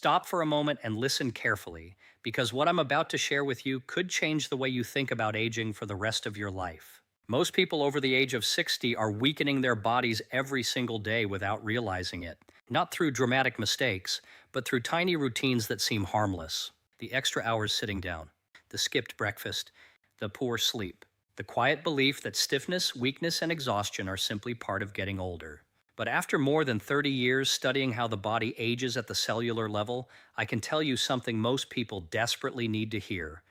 Stop for a moment and listen carefully, because what I'm about to share with you could change the way you think about aging for the rest of your life. Most people over the age of 60 are weakening their bodies every single day without realizing it. Not through dramatic mistakes, but through tiny routines that seem harmless. The extra hours sitting down, the skipped breakfast, the poor sleep. The quiet belief that stiffness, weakness, and exhaustion are simply part of getting older. But after more than 30 years studying how the body ages at the cellular level, I can tell you something most people desperately need to hear.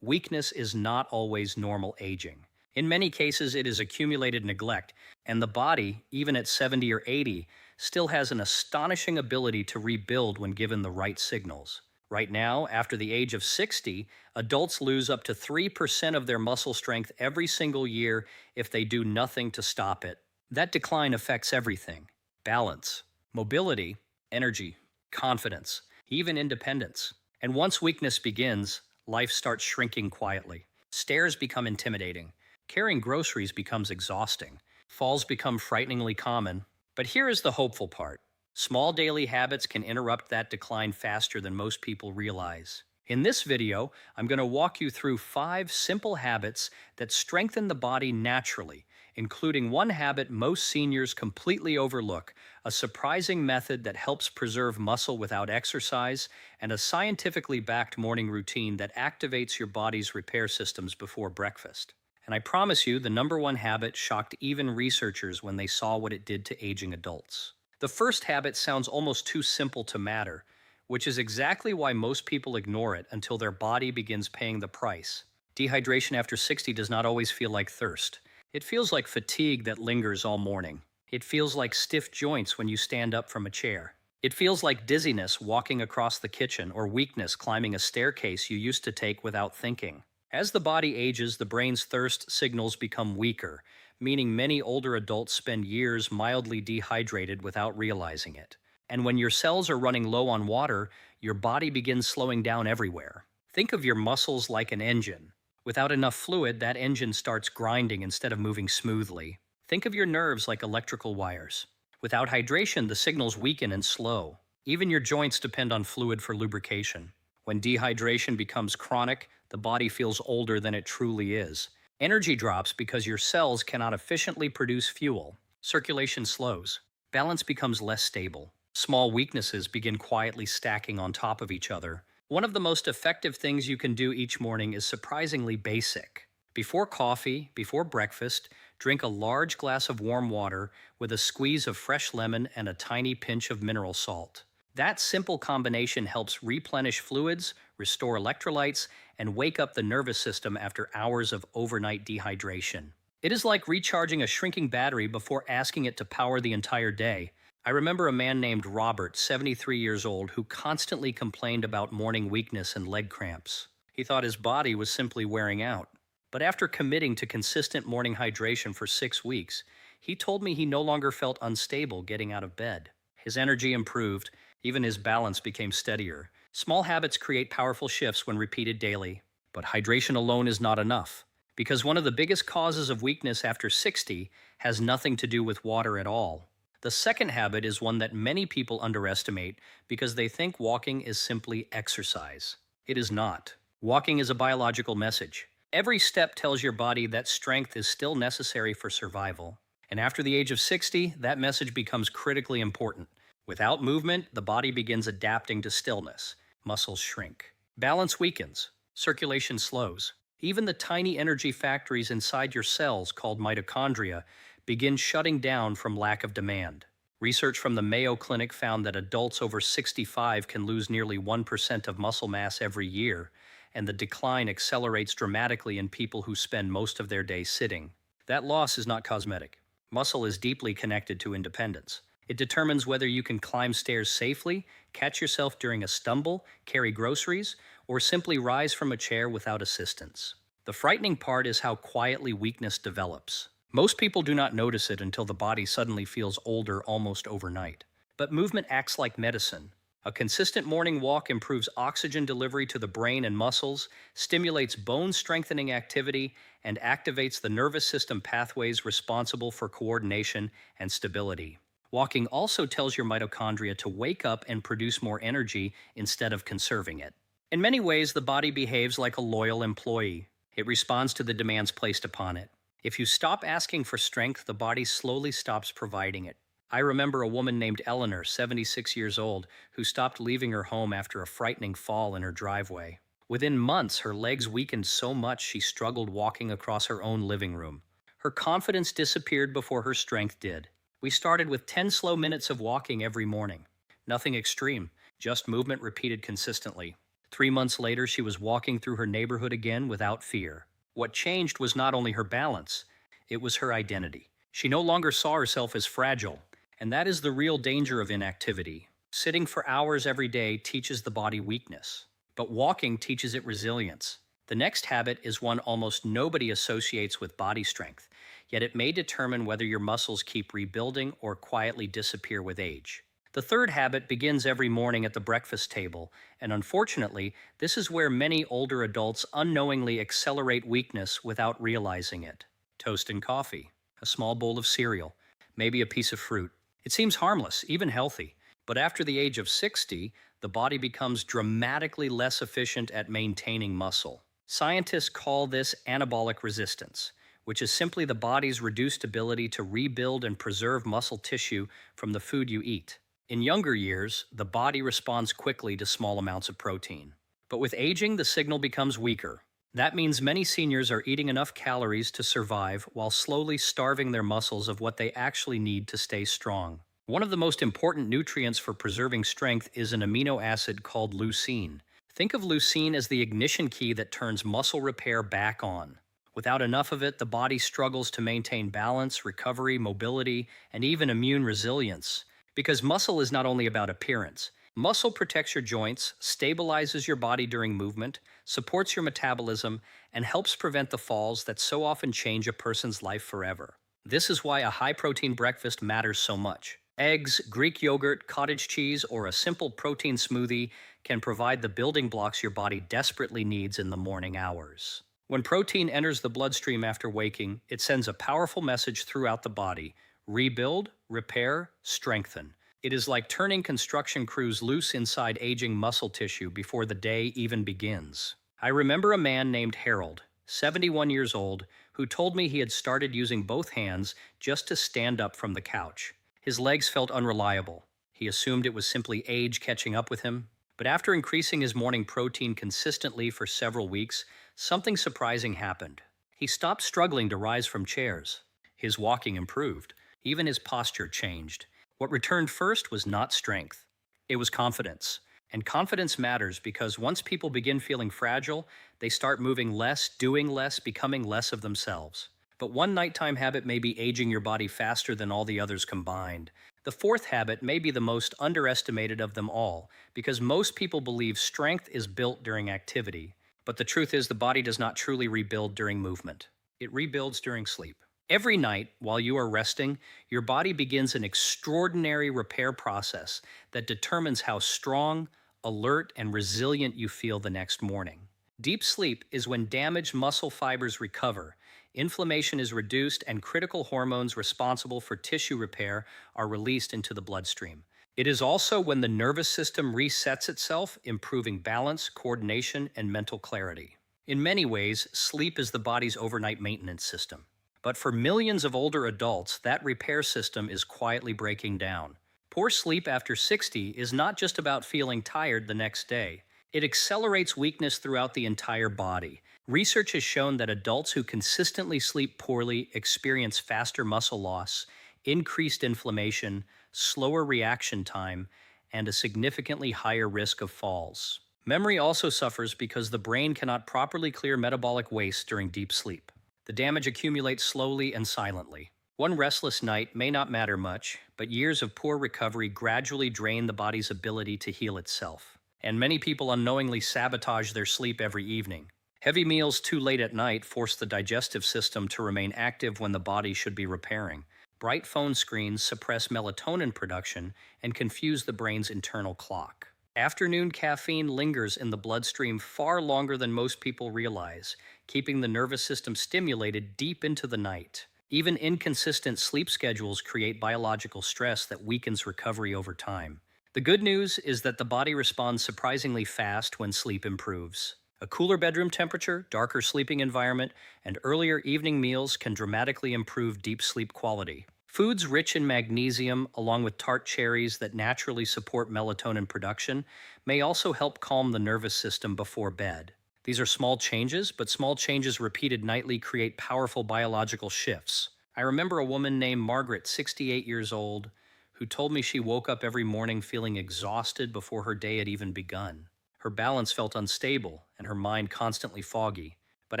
Weakness is not always normal aging. In many cases, it is accumulated neglect, and the body, even at 70 or 80, still has an astonishing ability to rebuild when given the right signals. Right now, after the age of 60, adults lose up to 3% of their muscle strength every single year if they do nothing to stop it. That decline affects everything: balance, mobility, energy, confidence, even independence. And once weakness begins, life starts shrinking quietly. Stairs become intimidating. Carrying groceries becomes exhausting. Falls become frighteningly common. But here is the hopeful part. Small daily habits can interrupt that decline faster than most people realize. In this video, I'm going to walk you through 5 simple habits that strengthen the body naturally, including one habit most seniors completely overlook, a surprising method that helps preserve muscle without exercise, and a scientifically backed morning routine that activates your body's repair systems before breakfast. And I promise you, the number one habit shocked even researchers when they saw what it did to aging adults. The first habit sounds almost too simple to matter, which is exactly why most people ignore it until their body begins paying the price. Dehydration after 60 does not always feel like thirst. It feels like fatigue that lingers all morning. It feels like stiff joints when you stand up from a chair. It feels like dizziness walking across the kitchen or weakness climbing a staircase you used to take without thinking. As the body ages, the brain's thirst signals become weaker, meaning many older adults spend years mildly dehydrated without realizing it. And when your cells are running low on water, your body begins slowing down everywhere. Think of your muscles like an engine. Without enough fluid, that engine starts grinding instead of moving smoothly. Think of your nerves like electrical wires. Without hydration, the signals weaken and slow. Even your joints depend on fluid for lubrication. When dehydration becomes chronic, the body feels older than it truly is. Energy drops because your cells cannot efficiently produce fuel. Circulation slows. Balance becomes less stable. Small weaknesses begin quietly stacking on top of each other. One of the most effective things you can do each morning is surprisingly basic. Before coffee, before breakfast, drink a large glass of warm water with a squeeze of fresh lemon and a tiny pinch of mineral salt. That simple combination helps replenish fluids, restore electrolytes, and wake up the nervous system after hours of overnight dehydration. It is like recharging a shrinking battery before asking it to power the entire day. I remember a man named Robert, 73 years old, who constantly complained about morning weakness and leg cramps. He thought his body was simply wearing out. But after committing to consistent morning hydration for 6 weeks, he told me he no longer felt unstable getting out of bed. His energy improved, even his balance became steadier. Small habits create powerful shifts when repeated daily. But hydration alone is not enough, because one of the biggest causes of weakness after 60 has nothing to do with water at all. The second habit is one that many people underestimate because they think walking is simply exercise. It is not. Walking is a biological message. Every step tells your body that strength is still necessary for survival. And after the age of 60, that message becomes critically important. Without movement, the body begins adapting to stillness. Muscles shrink. Balance weakens. Circulation slows. Even the tiny energy factories inside your cells, called mitochondria, begin shutting down from lack of demand. Research from the Mayo Clinic found that adults over 65 can lose nearly 1% of muscle mass every year, and the decline accelerates dramatically in people who spend most of their day sitting. That loss is not cosmetic. Muscle is deeply connected to independence. It determines whether you can climb stairs safely, catch yourself during a stumble, carry groceries, or simply rise from a chair without assistance. The frightening part is how quietly weakness develops. Most people do not notice it until the body suddenly feels older almost overnight. But movement acts like medicine. A consistent morning walk improves oxygen delivery to the brain and muscles, stimulates bone-strengthening activity, and activates the nervous system pathways responsible for coordination and stability. Walking also tells your mitochondria to wake up and produce more energy instead of conserving it. In many ways, the body behaves like a loyal employee. It responds to the demands placed upon it. If you stop asking for strength, the body slowly stops providing it. I remember a woman named Eleanor, 76 years old, who stopped leaving her home after a frightening fall in her driveway. Within months, her legs weakened so much she struggled walking across her own living room. Her confidence disappeared before her strength did. We started with 10 slow minutes of walking every morning. Nothing extreme, just movement repeated consistently. 3 months later, she was walking through her neighborhood again without fear. What changed was not only her balance, it was her identity. She no longer saw herself as fragile, and that is the real danger of inactivity. Sitting for hours every day teaches the body weakness, but walking teaches it resilience. The next habit is one almost nobody associates with body strength, yet it may determine whether your muscles keep rebuilding or quietly disappear with age. The third habit begins every morning at the breakfast table, and unfortunately, this is where many older adults unknowingly accelerate weakness without realizing it. Toast and coffee, a small bowl of cereal, maybe a piece of fruit. It seems harmless, even healthy, but after the age of 60, the body becomes dramatically less efficient at maintaining muscle. Scientists call this anabolic resistance, which is simply the body's reduced ability to rebuild and preserve muscle tissue from the food you eat. In younger years, the body responds quickly to small amounts of protein. But with aging, the signal becomes weaker. That means many seniors are eating enough calories to survive while slowly starving their muscles of what they actually need to stay strong. One of the most important nutrients for preserving strength is an amino acid called leucine. Think of leucine as the ignition key that turns muscle repair back on. Without enough of it, the body struggles to maintain balance, recovery, mobility, and even immune resilience. Because muscle is not only about appearance. Muscle protects your joints, stabilizes your body during movement, supports your metabolism, and helps prevent the falls that so often change a person's life forever. This is why a high-protein breakfast matters so much. Eggs, Greek yogurt, cottage cheese, or a simple protein smoothie can provide the building blocks your body desperately needs in the morning hours. When protein enters the bloodstream after waking, it sends a powerful message throughout the body: rebuild, repair, strengthen. It is like turning construction crews loose inside aging muscle tissue before the day even begins. I remember a man named Harold, 71 years old, who told me he had started using both hands just to stand up from the couch. His legs felt unreliable. He assumed it was simply age catching up with him. But after increasing his morning protein consistently for several weeks, something surprising happened. He stopped struggling to rise from chairs. His walking improved. Even his posture changed. What returned first was not strength. It was confidence. And confidence matters because once people begin feeling fragile, they start moving less, doing less, becoming less of themselves. But one nighttime habit may be aging your body faster than all the others combined. The fourth habit may be the most underestimated of them all, because most people believe strength is built during activity. But the truth is, the body does not truly rebuild during movement. It rebuilds during sleep. Every night, while you are resting, your body begins an extraordinary repair process that determines how strong, alert, and resilient you feel the next morning. Deep sleep is when damaged muscle fibers recover, inflammation is reduced, and critical hormones responsible for tissue repair are released into the bloodstream. It is also when the nervous system resets itself, improving balance, coordination, and mental clarity. In many ways, sleep is the body's overnight maintenance system. But for millions of older adults, that repair system is quietly breaking down. Poor sleep after 60 is not just about feeling tired the next day. It accelerates weakness throughout the entire body. Research has shown that adults who consistently sleep poorly experience faster muscle loss, increased inflammation, slower reaction time, and a significantly higher risk of falls. Memory also suffers because the brain cannot properly clear metabolic waste during deep sleep. The damage accumulates slowly and silently. One restless night may not matter much, but years of poor recovery gradually drain the body's ability to heal itself. And many people unknowingly sabotage their sleep every evening. Heavy meals too late at night force the digestive system to remain active when the body should be repairing. Bright phone screens suppress melatonin production and confuse the brain's internal clock. Afternoon caffeine lingers in the bloodstream far longer than most people realize, keeping the nervous system stimulated deep into the night. Even inconsistent sleep schedules create biological stress that weakens recovery over time. The good news is that the body responds surprisingly fast when sleep improves. A cooler bedroom temperature, darker sleeping environment, and earlier evening meals can dramatically improve deep sleep quality. Foods rich in magnesium, along with tart cherries that naturally support melatonin production, may also help calm the nervous system before bed. These are small changes, but small changes repeated nightly create powerful biological shifts. I remember a woman named Margaret, 68 years old, who told me she woke up every morning feeling exhausted before her day had even begun. Her balance felt unstable and her mind constantly foggy. But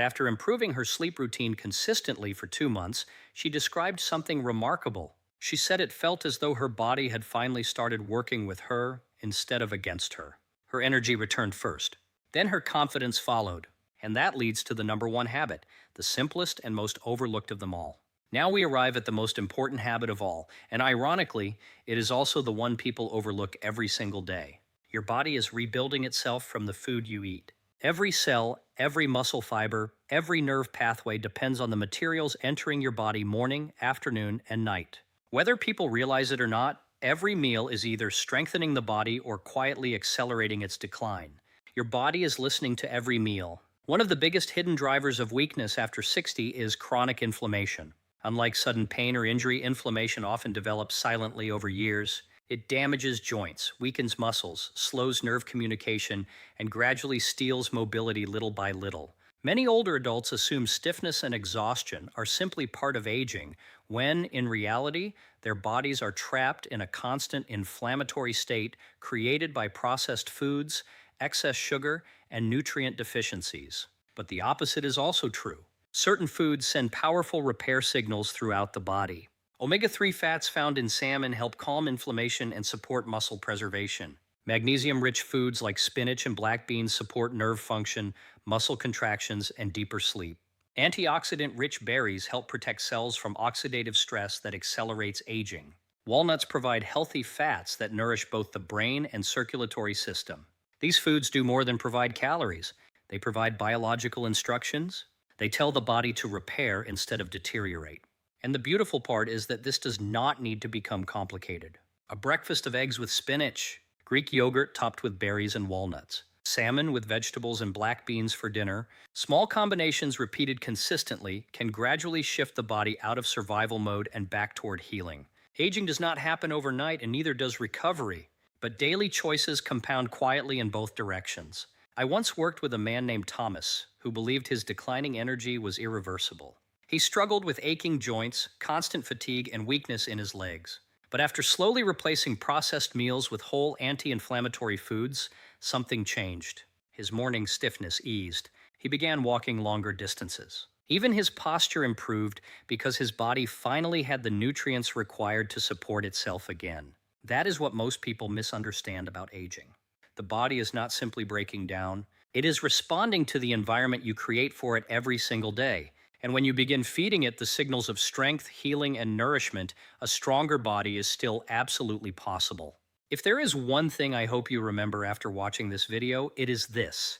after improving her sleep routine consistently for 2 months, she described something remarkable. She said it felt as though her body had finally started working with her instead of against her. Her energy returned first. Then her confidence followed. And that leads to the number one habit, the simplest and most overlooked of them all. Now we arrive at the most important habit of all, and ironically, it is also the one people overlook every single day. Your body is rebuilding itself from the food you eat. Every cell, every muscle fiber, every nerve pathway depends on the materials entering your body morning, afternoon, and night. Whether people realize it or not, every meal is either strengthening the body or quietly accelerating its decline. Your body is listening to every meal. One of the biggest hidden drivers of weakness after 60 is chronic inflammation. Unlike sudden pain or injury, inflammation often develops silently over years. It damages joints, weakens muscles, slows nerve communication, and gradually steals mobility little by little. Many older adults assume stiffness and exhaustion are simply part of aging, when, in reality, their bodies are trapped in a constant inflammatory state created by processed foods, excess sugar, and nutrient deficiencies. But the opposite is also true. Certain foods send powerful repair signals throughout the body. Omega-3 fats found in salmon help calm inflammation and support muscle preservation. Magnesium-rich foods like spinach and black beans support nerve function, muscle contractions, and deeper sleep. Antioxidant-rich berries help protect cells from oxidative stress that accelerates aging. Walnuts provide healthy fats that nourish both the brain and circulatory system. These foods do more than provide calories. They provide biological instructions. They tell the body to repair instead of deteriorate. And the beautiful part is that this does not need to become complicated. A breakfast of eggs with spinach, Greek yogurt topped with berries and walnuts, salmon with vegetables and black beans for dinner. Small combinations repeated consistently can gradually shift the body out of survival mode and back toward healing. Aging does not happen overnight, and neither does recovery, but daily choices compound quietly in both directions. I once worked with a man named Thomas, who believed his declining energy was irreversible. He struggled with aching joints, constant fatigue, and weakness in his legs. But after slowly replacing processed meals with whole anti-inflammatory foods, something changed. His morning stiffness eased. He began walking longer distances. Even his posture improved because his body finally had the nutrients required to support itself again. That is what most people misunderstand about aging. The body is not simply breaking down. It is responding to the environment you create for it every single day. And when you begin feeding it the signals of strength, healing, and nourishment, a stronger body is still absolutely possible. If there is one thing I hope you remember after watching this video, it is this: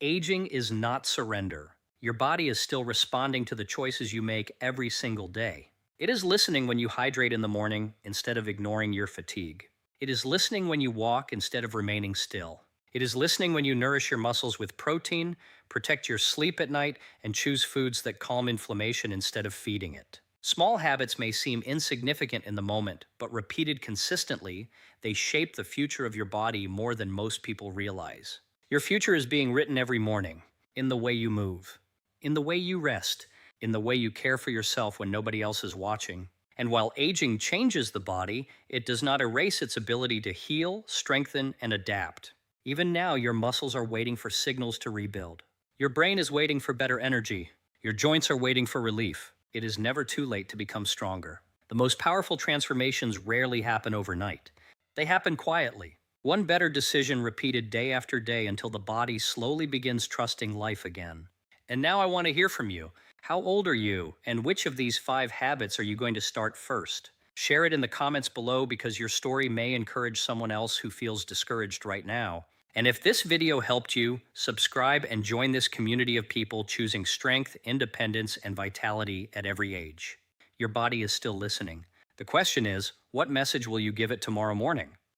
aging is not surrender. Your body is still responding to the choices you make every single day. It is listening when you hydrate in the morning instead of ignoring your fatigue. It is listening when you walk instead of remaining still. It is listening when you nourish your muscles with protein, protect your sleep at night, and choose foods that calm inflammation instead of feeding it. Small habits may seem insignificant in the moment, but repeated consistently, they shape the future of your body more than most people realize. Your future is being written every morning, in the way you move, in the way you rest, in the way you care for yourself when nobody else is watching. And while aging changes the body, it does not erase its ability to heal, strengthen, and adapt. Even now, your muscles are waiting for signals to rebuild. Your brain is waiting for better energy. Your joints are waiting for relief. It is never too late to become stronger. The most powerful transformations rarely happen overnight. They happen quietly. One better decision repeated day after day until the body slowly begins trusting life again. And now I want to hear from you. How old are you, and which of these 5 habits are you going to start first? Share it in the comments below, because your story may encourage someone else who feels discouraged right now. And if this video helped you, subscribe and join this community of people choosing strength, independence, and vitality at every age. your body is still listening. The question is, what message will you give it tomorrow morning?